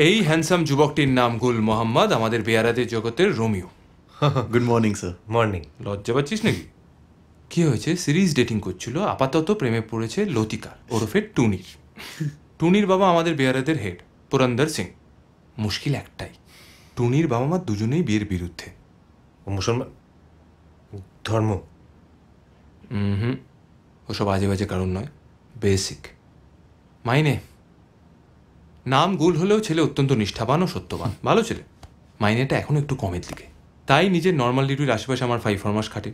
এই হ্যান্ডসাম যুবকটির নাম গুল মোহাম্মদ, আমাদের বেয়ারাদের জগতের Romeo. Good morning sir. Morning. লজ্জা পাচ্ছিস নাকি? কি হয়েছে? সিরিজ ডেটিং করছিল, আপাতত প্রেমে পড়েছে লতিকা ওরফে টুনির। টুনির বাবা আমাদের বেয়ারাদের হেড পুরন্দর সিং। মুশকিল একটাই, টুনির বাবা মা দুজনেই বিয়ের বিরুদ্ধে। ও মুসলমান ধর্ম? ওসব আজে বাজে কারণ নয়, বেসিক মাইনে। নাম গুল হলেও ছেলে অত্যন্ত নিষ্ঠাবান ও সত্যবান, ভালো ছেলে। মাইনেটা এখন একটু কমের দিকে, তাই নিজের নর্মাল ডিউটির আশেপাশে আমার 5 মাস খাটে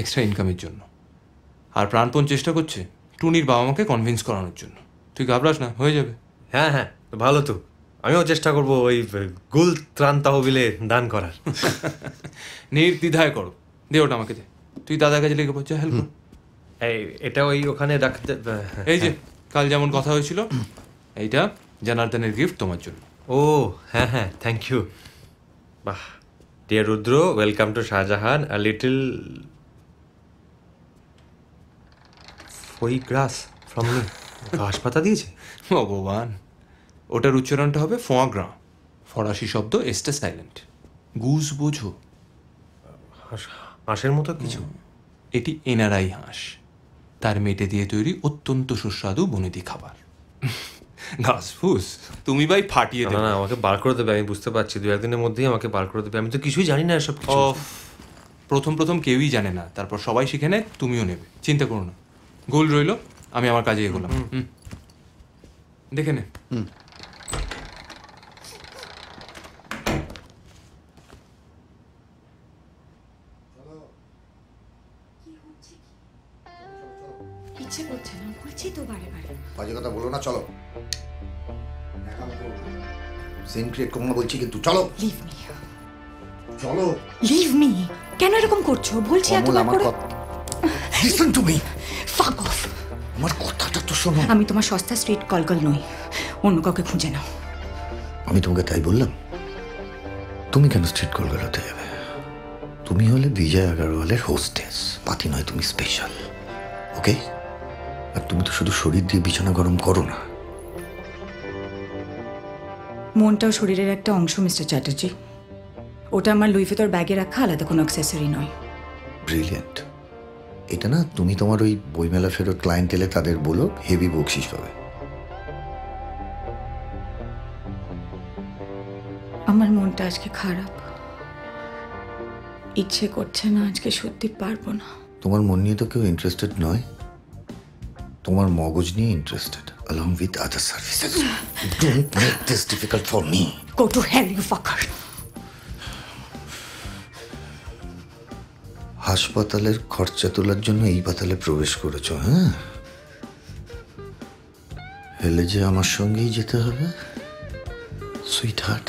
এক্সট্রা ইনকামের জন্য। আর প্রাণপণ চেষ্টা করছে টুনির বাবা মাকে কনভিন্স করানোর জন্য। তুই ঘাবড়াস না, হয়ে যাবে। হ্যাঁ হ্যাঁ, ভালো তো। আমিও চেষ্টা করবো ওই গুল ত্রাণ তহবিলে দান করার। নির্দ্বিধায় করো। দে ওটা আমাকে দে, তুই দাদার কাছে লেগে পড়ছে, হেল্প কর। এই এটা ওই ওখানে রাখতে। এই যে কাল যেমন কথা হয়েছিল, এইটা জনার্দনের গিফট তোমার জন্য। ও হ্যাঁ হ্যাঁ, থ্যাংক ইউ। বাহ, dear Rudra, welcome to Shahjahan. A little ফই গ্রাস ফ্রম মি। ঘাস পাতা দিয়েছে? ভগবান, ওটার উচ্চারণটা হবে ফোয়া গ্রা। ফরাসি শব্দ এস্টে সাইলেন্ট। গুজ বোঝো? হাঁসের মতো কিছু। এটি এনআরআই হাঁস, তার মেটে দিয়ে তৈরি অত্যন্ত সুস্বাদু বনেদি খাবার। ঘাস ফুস তুমি ভাই ফাটিয়ে না দেবে। না, আমাকে বার করে দেবে, আমি বুঝতে পারছি। 2-1 দিনের মধ্যেই আমাকে বার করে দেবে। আমি তো কিছুই জানি না এসব কিছু। প্রথম কেউই জানে না, তারপর সবাই শিখে নেয়, তুমিও নেবে, চিন্তা করো না। গোল রইল, আমি আমার কাজে এগোলাম। দেখে নে। ইচ্ছে করছে না, বলছি তো বারে বারে। বাজে কথা বলো না, চলো। সিন ক্রিয়েট করবো না বলছি, কিন্তু চলো। লিভ মি, চলো। Leave me. কেন এরকম করছো? বলছি এতবার আমার করে। কথা listen to me. Fuck off. আমার কথাটা তো শোনো। আমি তোমার সস্তা স্ট্রিট কলগল নই, অন্য কাউকে খুঁজে নাও। আমি তোমাকে তাই বললাম? তুমি কেন স্ট্রিট কলকাতা হতে যাবে? তুমি হলে বিজয় আগরওয়ালের হোস্টেস, পাতি নয় তুমি, স্পেশাল। ওকে? আর তুমি তো শুধু শরীর দিয়ে বিছানা গরম করো না, মনটাও শরীরের একটা অংশ মিস্টার চ্যাটার্জি। ওটা আমার লুই ভিতর ব্যাগে রাখা আলাদা কোনো অ্যাক্সেসরি নয়। ব্রিলিয়েন্ট। এটা না তুমি তোমার ওই বইমেলা ফেরত ক্লায়েন্টেলে তাদের বলো, হেভি বকশিস পাবে। আমার মনটা আজকে খারাপ, ইচ্ছে করছে না, আজকে সত্যি পারবো না। তোমার মন নিয়ে তো কেউ ইন্টারেস্টেড নয়, তোমার মগজ নিয়ে interested, along with other services. Don't make this difficult for me. Go to hell, you fucker. হাসপাতালের খরচা তোলার জন্য এই পাতালে প্রবেশ করেছো, হ্যাঁ? হেলে যে আমার সঙ্গেই যেতে হবে, সুইট হার্ট।